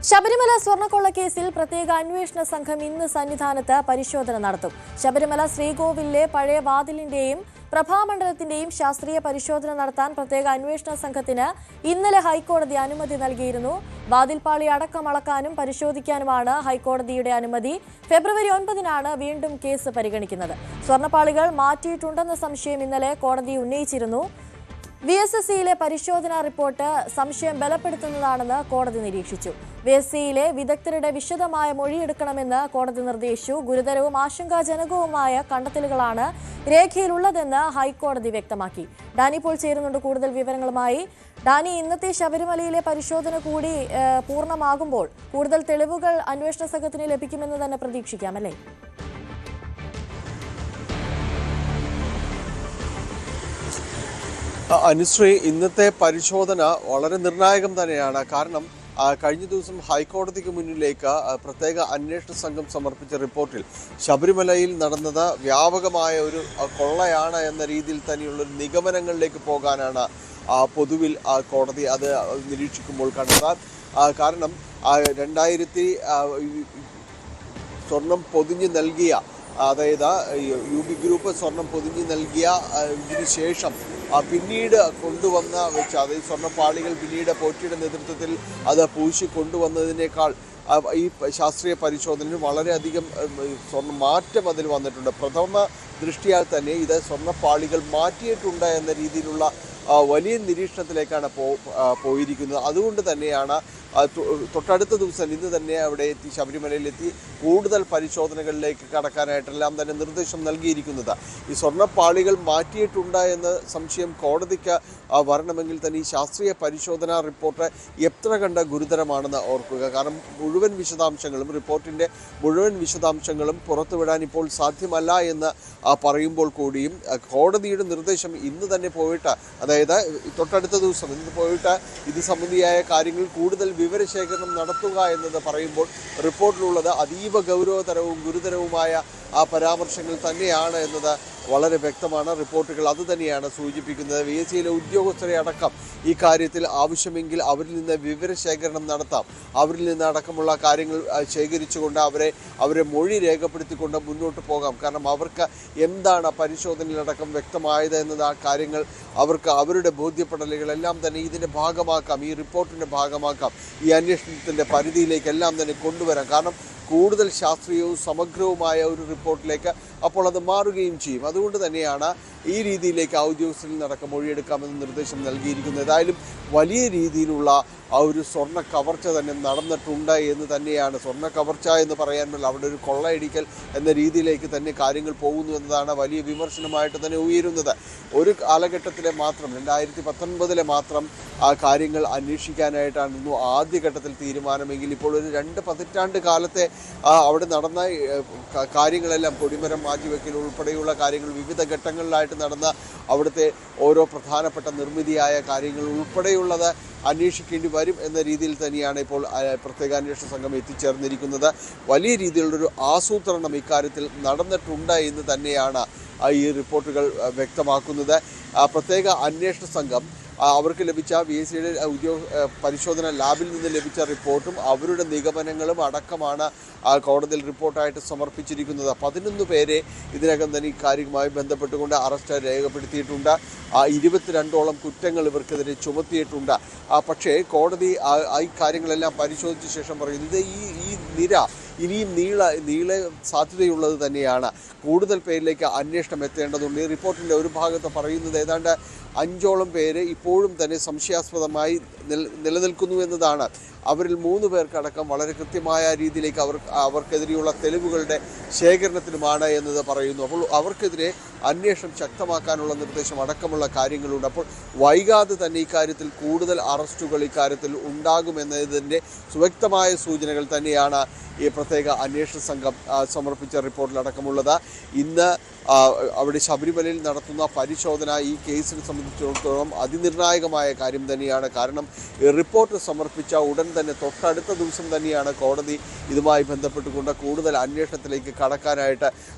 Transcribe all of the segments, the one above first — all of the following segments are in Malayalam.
ശബരിമല സ്വർണ്ണക്കൊള്ള കേസിൽ പ്രത്യേക അന്വേഷണ സംഘം ഇന്ന് സന്നിധാനത്ത് പരിശോധന നടത്തും. ശബരിമല ശ്രീകോവിലിലെ പഴയ വാതിലിന്റെയും പ്രഭാമണ്ഡലത്തിന്റെയും ശാസ്ത്രീയ പരിശോധന നടത്താൻ പ്രത്യേക അന്വേഷണ സംഘത്തിന് ഇന്നലെ ഹൈക്കോടതി അനുമതി നൽകിയിരുന്നു. വാതിൽപ്പാളി അടക്കം അളക്കാനും പരിശോധിക്കാനുമാണ് ഹൈക്കോടതിയുടെ അനുമതി. ഫെബ്രുവരി 9-നാണ് വീണ്ടും കേസ് പരിഗണിക്കുന്നത്. സ്വർണ്ണപ്പാളികൾ മാറ്റിയിട്ടുണ്ടെന്ന സംശയം ഇന്നലെ കോടതി ഉന്നയിച്ചിരുന്നു. VSSCയിലെ പരിശോധനാ റിപ്പോർട്ട് സംശയം ബലപ്പെടുത്തുന്നതാണെന്ന് കോടതി നിരീക്ഷിച്ചു. VSSCയിലെ വിദഗ്ധരുടെ വിശദമായ മൊഴിയെടുക്കണമെന്ന് കോടതി നിർദ്ദേശിച്ചു. ഗുരുതരവും ആശങ്കാജനകവുമായ കണ്ടെത്തലുകളാണ് രേഖയിലുള്ളതെന്ന് ഹൈക്കോടതി വ്യക്തമാക്കി. ഡാനി പോൾ ചേരുന്നുണ്ട് കൂടുതൽ വിവരങ്ങളുമായി. ഡാനി, ഇന്നത്തെ ശബരിമലയിലെ പരിശോധന കൂടി പൂർണ്ണമാകുമ്പോൾ കൂടുതൽ തെളിവുകൾ അന്വേഷണ സംഘത്തിന് ലഭിക്കുമെന്ന് തന്നെ പ്രതീക്ഷിക്കാം, അല്ലേ? അനുശ്രീ, ഇന്നത്തെ പരിശോധന വളരെ നിർണായകം തന്നെയാണ്. കാരണം കഴിഞ്ഞ ദിവസം ഹൈക്കോടതിക്ക് മുന്നിലേക്ക് പ്രത്യേക അന്വേഷണ സംഘം സമർപ്പിച്ച റിപ്പോർട്ടിൽ ശബരിമലയിൽ നടന്നത് വ്യാപകമായ ഒരു കൊള്ളയാണ് എന്ന രീതിയിൽ തന്നെയുള്ളൊരു നിഗമനങ്ങളിലേക്ക് പോകാനാണ് പൊതുവിൽ കോടതി അത് നിരീക്ഷിക്കുമ്പോൾ കണ്ടത്. കാരണം 2000 സ്വർണം പൊതിഞ്ഞു നൽകിയ, അതായത് UB ഗ്രൂപ്പ് സ്വർണം പൊതിഞ്ഞു നൽകിയ ഇതിന് ശേഷം പിന്നീട് കൊണ്ടുവന്ന വെച്ച്, അതായത് സ്വർണ്ണപ്പാളികൾ പിന്നീട് പോറ്റിയുടെ നേതൃത്വത്തിൽ അത് പൂശി കൊണ്ടുവന്നതിനേക്കാൾ ഈ ശാസ്ത്രീയ പരിശോധനയിൽ വളരെയധികം മാറ്റം അതിൽ വന്നിട്ടുണ്ട്. പ്രഥമ ദൃഷ്ടിയാൽ തന്നെ ഇത് സ്വർണ്ണപ്പാളികൾ മാറ്റിയിട്ടുണ്ട് എന്ന രീതിയിലുള്ള വലിയ നിരീക്ഷണത്തിലേക്കാണ് പോയിരിക്കുന്നത്. അതുകൊണ്ട് തന്നെയാണ് തൊട്ടടുത്ത ദിവസം ഇന്ന് തന്നെ അവിടെ എത്തി, ശബരിമലയിലെത്തി കൂടുതൽ പരിശോധനകളിലേക്ക് കടക്കാനായിട്ടെല്ലാം തന്നെ നിർദ്ദേശം നൽകിയിരിക്കുന്നത്. ഈ സ്വർണ്ണപ്പാളികൾ മാറ്റിയിട്ടുണ്ട് എന്ന സംശയം കോടതിക്ക് വരണമെങ്കിൽ തന്നെ ഈ ശാസ്ത്രീയ പരിശോധനാ റിപ്പോർട്ട് എത്ര കണ്ട ഗുരുതരമാണെന്ന് ഓർക്കുക. കാരണം റിപ്പോർട്ടിൻ്റെ മുഴുവൻ വിശദാംശങ്ങളും പുറത്തുവിടാൻ ഇപ്പോൾ സാധ്യമല്ല എന്ന് പറയുമ്പോൾ കൂടിയും കോടതിയുടെ നിർദ്ദേശം ഇന്ന് തന്നെ പോയിട്ട്, അതായത് തൊട്ടടുത്ത ദിവസം ഇന്ന് പോയിട്ട് ഇത് സംബന്ധിയായ കാര്യങ്ങൾ കൂടുതൽ വിവരശേഖരണം നടത്തുക എന്നത് പറയുമ്പോൾ റിപ്പോർട്ടിലുള്ളത് അതീവ ഗൗരവതരവും ഗുരുതരവുമായ പരാമർശങ്ങൾ തന്നെയാണ് എന്നത് വളരെ വ്യക്തമാണ്. റിപ്പോർട്ടുകൾ അതുതന്നെയാണ് സൂചിപ്പിക്കുന്നത്. VSCയിലെ ഉദ്യോഗസ്ഥരെ അടക്കം ഈ കാര്യത്തിൽ ആവശ്യമെങ്കിൽ അവരിൽ നിന്ന് വിവരശേഖരണം നടത്താം. അവരിൽ നിന്ന് അടക്കമുള്ള കാര്യങ്ങൾ ശേഖരിച്ചുകൊണ്ട് അവരെ മൊഴി രേഖപ്പെടുത്തിക്കൊണ്ട് മുന്നോട്ട് പോകാം. കാരണം അവർക്ക് എന്താണ് പരിശോധനയിലടക്കം വ്യക്തമായത് എന്നത് ആ കാര്യങ്ങൾ അവരുടെ ബോധ്യപ്പെടലുകളെല്ലാം തന്നെ ഇതിൻ്റെ ഭാഗമാക്കാം, ഈ റിപ്പോർട്ടിൻ്റെ ഭാഗമാക്കാം, ഈ അന്വേഷണത്തിൻ്റെ പരിധിയിലേക്കെല്ലാം തന്നെ കൊണ്ടുവരാം. കാരണം കൂടുതൽ ശാസ്ത്രീയവും സമഗ്രവുമായ ഒരു റിപ്പോർട്ടിലേക്ക് അപ്പോൾ അത് മാറുകയും ചെയ്യും. അതുകൊണ്ട് തന്നെയാണ് ഈ രീതിയിലേക്ക് ഉദ്യോഗസ്ഥരിൽ നടക്കം മൊഴിയെടുക്കാമെന്ന് നിർദ്ദേശം നൽകിയിരിക്കുന്നത്. ഏതായാലും വലിയ രീതിയിലുള്ള ഒരു സ്വർണ്ണ കവർച്ച തന്നെ നടന്നിട്ടുണ്ട് എന്ന് തന്നെയാണ്. സ്വർണ്ണ കവർച്ച എന്ന് പറയാൻ പറ്റില്ല, അവിടെ ഒരു കൊള്ളയടിക്കൽ എന്ന രീതിയിലേക്ക് തന്നെ കാര്യങ്ങൾ പോകുന്നു എന്നതാണ് വലിയ വിമർശനമായിട്ട് തന്നെ ഉയരുന്നത്. ഒരു കാലഘട്ടത്തിലെ മാത്രം 2019 മാത്രം ആ കാര്യങ്ങൾ അന്വേഷിക്കാനായിട്ടായിരുന്നു ആദ്യഘട്ടത്തിൽ തീരുമാനമെങ്കിൽ ഇപ്പോൾ ഒരു 2 പതിറ്റാണ്ട് കാലത്തെ അവിടെ നടന്ന കാര്യങ്ങളെല്ലാം, കൊടിമരം മാറ്റിവെക്കൽ ഉൾപ്പെടെയുള്ള കാര്യങ്ങൾ, വിവിധ ഘട്ടങ്ങളിലായിട്ട് നടന്ന അവിടുത്തെ ഓരോ പ്രധാനപ്പെട്ട നിർമ്മിതിയായ കാര്യങ്ങൾ ഉൾപ്പെടെയുള്ളത് അന്വേഷിക്കേണ്ടി വരും എന്ന രീതിയിൽ തന്നെയാണ് ഇപ്പോൾ പ്രത്യേക അന്വേഷണ സംഘം എത്തിച്ചേർന്നിരിക്കുന്നത്. വലിയ രീതിയിലുള്ളൊരു ആസൂത്രണം ഇക്കാര്യത്തിൽ നടന്നിട്ടുണ്ട് എന്ന് തന്നെയാണ് ഈ റിപ്പോർട്ടുകൾ വ്യക്തമാക്കുന്നത്. പ്രത്യേക അന്വേഷണ സംഘം അവർക്ക് ലഭിച്ച VSCയുടെ പരിശോധന ലാബിൽ നിന്ന് ലഭിച്ച റിപ്പോർട്ടും അവരുടെ നിഗമനങ്ങളും അടക്കമാണ് കോടതിയിൽ റിപ്പോർട്ടായിട്ട് സമർപ്പിച്ചിരിക്കുന്നത്. 11 പേരെ ഇതിനകം തന്നെ ഈ കാര്യവുമായി ബന്ധപ്പെട്ടുകൊണ്ട് അറസ്റ്റ് രേഖപ്പെടുത്തിയിട്ടുണ്ട്. 22ഓളം കുറ്റങ്ങൾ ഇവർക്കെതിരെ ചുമത്തിയിട്ടുണ്ട്. പക്ഷേ കോടതി ഈ കാര്യങ്ങളെല്ലാം പരിശോധിച്ച ശേഷം പറയുന്നത് ഈ നിര ഇനിയും നീളെ സാധ്യതയുള്ളത് തന്നെയാണ്. കൂടുതൽ പേരിലേക്ക് അന്വേഷണം എത്തേണ്ടതുണ്ട്. ഈ റിപ്പോർട്ടിൻ്റെ ഒരു ഭാഗത്ത് പറയുന്നത് ഏതാണ്ട് 5ഓളം പേര് ഇപ്പോഴും തന്നെ സംശയാസ്പദമായി നിലനിൽക്കുന്നു എന്നതാണ്. അവരിൽ 3 പേർക്കടക്കം വളരെ കൃത്യമായ രീതിയിലേക്ക് അവർക്കെതിരെയുള്ള തെളിവുകളുടെ ശേഖരണത്തിനുമാണ് എന്നത് പറയുന്നു. അപ്പോൾ അവർക്കെതിരെ അന്വേഷണം ശക്തമാക്കാനുള്ള നിർദ്ദേശം അടക്കമുള്ള കാര്യങ്ങളുണ്ട്. അപ്പോൾ വൈകാതെ തന്നെ ഇക്കാര്യത്തിൽ കൂടുതൽ അറസ്റ്റുകൾ ഇക്കാര്യത്തിൽ ഉണ്ടാകുമെന്നതിൻ്റെ സുവ്യക്തമായ സൂചനകൾ തന്നെയാണ് ഈ പ്രത്യേക അന്വേഷണ സംഘം സമർപ്പിച്ച റിപ്പോർട്ടിലടക്കമുള്ളത്. ഇന്ന് അവിടെ ശബരിമലയിൽ നടത്തുന്ന പരിശോധന ഈ കേസിനെ സംബന്ധിച്ചിടത്തോളം അതിനിർണായകമായ കാര്യം തന്നെയാണ്. കാരണം റിപ്പോർട്ട് സമർപ്പിച്ച ഉടൻ തന്നെ തൊട്ടടുത്ത ദിവസം തന്നെയാണ് കോടതി ഇതുമായി ബന്ധപ്പെട്ടുകൊണ്ട് കൂടുതൽ അന്വേഷണത്തിലേക്ക് കടക്കാനായിട്ട്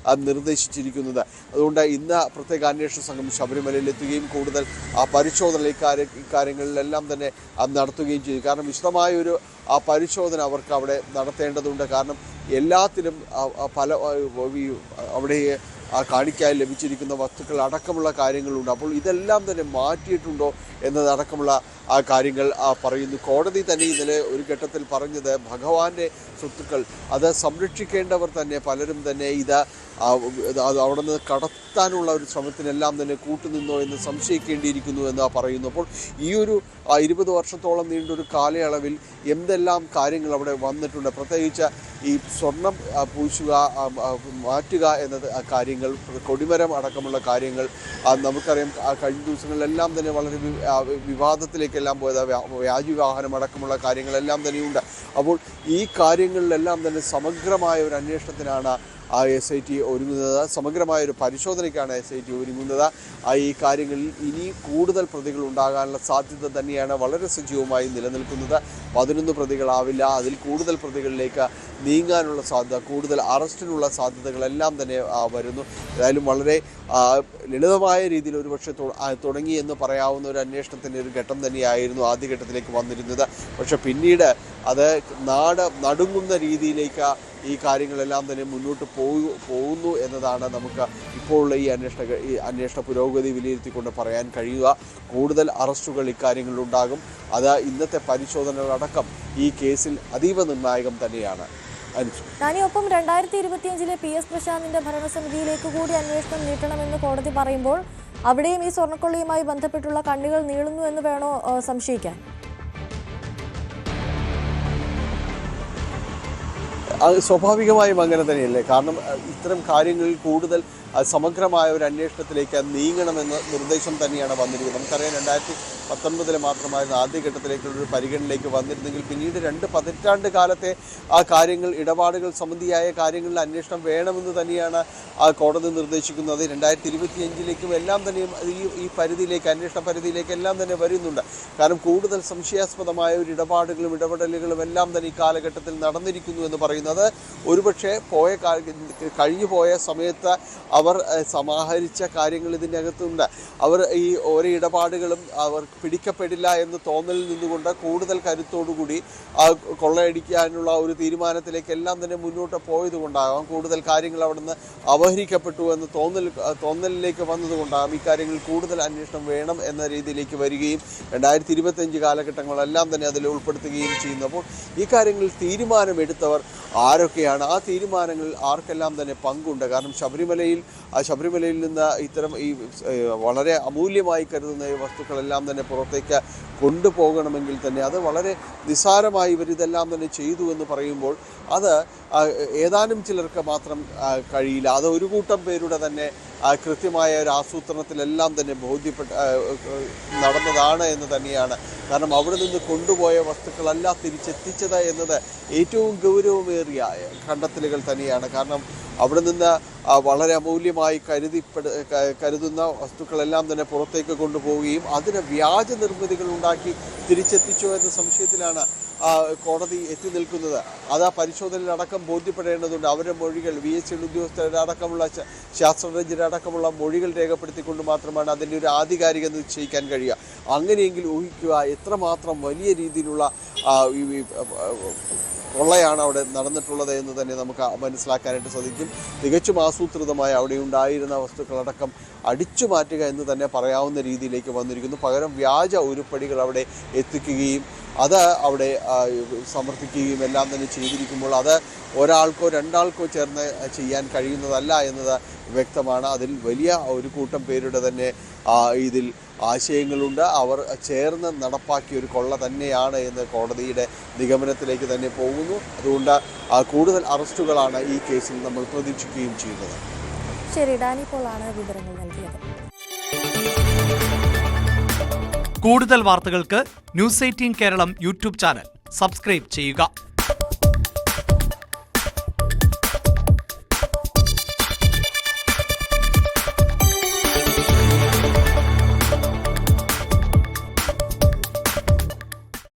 നിർദ്ദേശിച്ചിരിക്കുന്നത്. അതുകൊണ്ട് ഇന്ന് പ്രത്യേക അന്വേഷണ സംഘം ശബരിമലയിലെത്തുകയും കൂടുതൽ പരിശോധന ഇക്കാര്യങ്ങളിലെല്ലാം തന്നെ നടത്തുകയും ചെയ്തു. കാരണം വിശദമായൊരു പരിശോധന അവർക്ക് അവിടെ നടത്തേണ്ടതുണ്ട്. കാരണം എല്ലാത്തിലും പല അവിടെ കാണിക്കാൻ ലഭിച്ചിരിക്കുന്ന വസ്തുക്കൾ അടക്കമുള്ള കാര്യങ്ങളുണ്ട്. അപ്പോൾ ഇതെല്ലാം തന്നെ മാറ്റിയിട്ടുണ്ടോ എന്നതടക്കമുള്ള കാര്യങ്ങൾ പറയുന്നു. കോടതി തന്നെ ഇന്നലെ ഒരു ഘട്ടത്തിൽ പറഞ്ഞത് ഭഗവാന്റെ സ്വത്തുക്കൾ അത് സംരക്ഷിക്കേണ്ടവർ തന്നെ പലരും തന്നെ ഇത് അവിടെ നിന്ന് കടത്താനുള്ള ഒരു ശ്രമത്തിനെല്ലാം തന്നെ കൂട്ടുനിന്നോ എന്ന് സംശയിക്കേണ്ടിയിരിക്കുന്നു എന്ന് പറയുന്നു. അപ്പോൾ ഈ ഒരു 20 വർഷത്തോളം നീണ്ടൊരു കാലയളവിൽ എന്തെല്ലാം കാര്യങ്ങൾ അവിടെ വന്നിട്ടുണ്ട്, പ്രത്യേകിച്ച് ഈ സ്വർണം പൂശുക മാറ്റുക എന്നത് കാര്യങ്ങൾ, കൊടിമരം അടക്കമുള്ള കാര്യങ്ങൾ നമുക്കറിയാം. കഴിഞ്ഞ ദിവസങ്ങളിലെല്ലാം തന്നെ വളരെ വിവാദത്തിലേക്കെല്ലാം പോയത് വ്യാജവിവാഹനം അടക്കമുള്ള കാര്യങ്ങളെല്ലാം തന്നെയുണ്ട്. അപ്പോൾ ഈ കാര്യങ്ങളിലെല്ലാം തന്നെ സമഗ്രമായ ഒരു അന്വേഷണത്തിനാണ് SIT ഒരുങ്ങുന്നത്, സമഗ്രമായൊരു പരിശോധനയ്ക്കാണ് SIT ഒരുങ്ങുന്നത്. ഈ കാര്യങ്ങളിൽ ഇനി കൂടുതൽ പ്രതികൾ ഉണ്ടാകാനുള്ള സാധ്യത തന്നെയാണ് വളരെ സജീവമായി നിലനിൽക്കുന്നത്. 11 പ്രതികളാവില്ല, അതിൽ കൂടുതൽ പ്രതികളിലേക്ക് നീങ്ങാനുള്ള സാധ്യത, കൂടുതൽ അറസ്റ്റിനുള്ള സാധ്യതകളെല്ലാം തന്നെ വരുന്നു. ഏതായാലും വളരെ ലളിതമായ രീതിയിൽ ഒരുപക്ഷെ തുടങ്ങി എന്ന് പറയാവുന്ന ഒരു അന്വേഷണത്തിൻ്റെ ഒരു ഘട്ടം തന്നെയായിരുന്നു ആദ്യഘട്ടത്തിലേക്ക് വന്നിരുന്നത്. പക്ഷെ പിന്നീട് അത് നടുങ്ങുന്ന രീതിയിലേക്ക് ഈ കാര്യങ്ങളെല്ലാം തന്നെ മുന്നോട്ട് പോകുന്നു എന്നതാണ് നമുക്ക് ഇപ്പോഴുള്ള ഈ അന്വേഷണ പുരോഗതി വിലയിരുത്തിക്കൊണ്ട് പറയാൻ കഴിയുക. കൂടുതൽ അറസ്റ്റുകൾ ഇക്കാര്യങ്ങളിലുണ്ടാകും. അത് ഇന്നത്തെ പരിശോധനകളടക്കം ഈ കേസിൽ അതീവ നിർണായകം തന്നെയാണ്. ഒപ്പം 2025 PS പ്രശാന്തിന്റെ ഭരണസമിതിയിലേക്ക് കൂടി അന്വേഷണം നീട്ടണമെന്ന് കോടതി പറയുമ്പോൾ അവിടെയും ഈ സ്വർണ്ണക്കൊള്ളയുമായി ബന്ധപ്പെട്ടുള്ള കണ്ണികൾ നീളുന്നു എന്ന് വേണോ സംശയിക്കാൻ? സ്വാഭാവികമായും അങ്ങനെ തന്നെയല്ലേ. കാരണം ഇത്തരം കാര്യങ്ങളിൽ കൂടുതൽ സമഗ്രമായ ഒരു അന്വേഷണത്തിലേക്ക് നീങ്ങണമെന്ന നിർദ്ദേശം തന്നെയാണ് വന്നിരിക്കുന്നത്. നമുക്കറിയാം 2019 മാത്രമായിരുന്നു ആദ്യഘട്ടത്തിലേക്കുള്ളൊരു പരിഗണനയിലേക്ക് വന്നിരുന്നെങ്കിൽ പിന്നീട് 2 പതിറ്റാണ്ട് കാലത്തെ കാര്യങ്ങൾ, ഇടപാടുകൾ സംബന്ധിയായ കാര്യങ്ങളിൽ അന്വേഷണം വേണമെന്ന് തന്നെയാണ് കോടതി നിർദ്ദേശിക്കുന്നത്. 2025 എല്ലാം തന്നെയും ഈ പരിധിയിലേക്ക്, അന്വേഷണ പരിധിയിലേക്ക് എല്ലാം തന്നെ വരുന്നുണ്ട്. കാരണം കൂടുതൽ സംശയാസ്പദമായ ഒരു ഇടപാടുകളും ഇടപെടലുകളും എല്ലാം തന്നെ ഈ കാലഘട്ടത്തിൽ നടന്നിരിക്കുന്നു എന്ന് പറയുന്നത് ഒരുപക്ഷെ കഴിഞ്ഞുപോയ സമയത്ത് അവർ സമാഹരിച്ച കാര്യങ്ങൾ ഇതിൻ്റെ അകത്തുണ്ട്. അവർ ഈ ഓരോ ഇടപാടുകളും അവർ പിടിക്കപ്പെടില്ല എന്ന് തോന്നലിൽ നിന്നുകൊണ്ട് കൂടുതൽ കരുത്തോടുകൂടി കൊള്ളയടിക്കാനുള്ള ഒരു തീരുമാനത്തിലേക്ക് എല്ലാം തന്നെ മുന്നോട്ട് പോയതുകൊണ്ടാകാം, കൂടുതൽ കാര്യങ്ങൾ അവിടെ നിന്ന് അപഹരിക്കപ്പെട്ടു എന്ന് തോന്നലിലേക്ക് വന്നതുകൊണ്ടാകാം ഈ കാര്യങ്ങളിൽ കൂടുതൽ അന്വേഷണം വേണം എന്ന രീതിയിലേക്ക് വരികയും 2025 കാലഘട്ടങ്ങളെല്ലാം തന്നെ അതിൽ ഉൾപ്പെടുത്തുകയും ചെയ്യുന്നു. അപ്പോൾ ഈ കാര്യങ്ങളിൽ തീരുമാനമെടുത്തവർ ആരൊക്കെയാണ്, ആ തീരുമാനങ്ങളിൽ ആർക്കെല്ലാം തന്നെ പങ്കുണ്ട്? കാരണം ശബരിമലയിൽ നിന്ന് ഇത്തരം ഈ വളരെ അമൂല്യമായി കരുതുന്ന ഈ വസ്തുക്കളെല്ലാം തന്നെ പുറത്തേക്ക് കൊണ്ടുപോകണമെങ്കിൽ തന്നെ അത് വളരെ നിസ്സാരമായി ഇവരിതെല്ലാം തന്നെ ചെയ്തു എന്ന് പറയുമ്പോൾ അത് ഏതാനും ചിലർക്ക് മാത്രം കഴിയില്ല. അത് ഒരു കൂട്ടം പേരുടെ തന്നെ കൃത്യമായ ഒരു ആസൂത്രണത്തിലെല്ലാം തന്നെ നടന്നതാണ് എന്ന് തന്നെയാണ്. കാരണം അവിടെ നിന്ന് കൊണ്ടുപോയ വസ്തുക്കളല്ല തിരിച്ചെത്തിച്ചത് എന്നത് ഏറ്റവും ഗൗരവമേറിയ കണ്ടെത്തലുകൾ തന്നെയാണ്. കാരണം അവിടെ നിന്ന് വളരെ അമൂല്യമായി കരുതുന്ന വസ്തുക്കളെല്ലാം തന്നെ പുറത്തേക്ക് കൊണ്ടുപോവുകയും അതിന് വ്യാജ നിർമ്മിതികൾ ഉണ്ടാക്കി തിരിച്ചെത്തിച്ചോ എന്ന സംശയത്തിലാണ് കോടതി എത്തി നിൽക്കുന്നത്. അത് ആ പരിശോധനയിലടക്കം ബോധ്യപ്പെടേണ്ടതുണ്ട്. അവരുടെ മൊഴികൾ, VSL ഉദ്യോഗസ്ഥരടക്കമുള്ള ശാസ്ത്രജ്ഞരടക്കമുള്ള മൊഴികൾ രേഖപ്പെടുത്തിക്കൊണ്ട് മാത്രമാണ് അതിൻ്റെ ഒരു ആധികാരികത നിശ്ചയിക്കാൻ കഴിയുക. അങ്ങനെയെങ്കിൽ ഊഹിക്കുക എത്രമാത്രം വലിയ രീതിയിലുള്ള കൊള്ളയാണ് അവിടെ നടന്നിട്ടുള്ളത് എന്ന് തന്നെ നമുക്ക് മനസ്സിലാക്കാനായിട്ട് സാധിക്കും. തികച്ചും ആസൂത്രിതമായി അവിടെ ഉണ്ടായിരുന്ന വസ്തുക്കളടക്കം അടിച്ചു മാറ്റുക എന്ന് തന്നെ പറയാവുന്ന രീതിയിലേക്ക് വന്നിരിക്കുന്നു. പകരം വ്യാജ ഉരുപ്പടികൾ അവിടെ എത്തിക്കുകയും അത് അവിടെ സമർപ്പിക്കുകയും എല്ലാം തന്നെ ചെയ്തിരിക്കുമ്പോൾ അത് ഒരാൾക്കോ രണ്ടാൾക്കോ ചേർന്ന് ചെയ്യാൻ കഴിയുന്നതല്ല എന്നത് വ്യക്തമാണ്. അതിൽ വലിയ ഒരു കൂട്ടം പേരുടെ തന്നെ ഇതിൽ ആശയങ്ങളുണ്ട്. അവർ ചേർന്ന് നടപ്പാക്കിയ ഒരു കൊള്ള തന്നെയാണ് എന്ന് കോടതിയുടെ നിഗമനത്തിലേക്ക് തന്നെ പോകുന്നു. അതുകൊണ്ട് കൂടുതൽ അറസ്റ്റുകളാണ് ഈ കേസിൽ നമ്മൾ പ്രതീക്ഷിക്കുകയും ചെയ്യുന്നത്. ശരി, ഡാനി പോളാണ് വിവരങ്ങൾ നൽകിയത്. കൂടുതൽ വാർത്തകൾക്ക് News 18 Keralam YouTube channel subscribe ചെയ്യുക.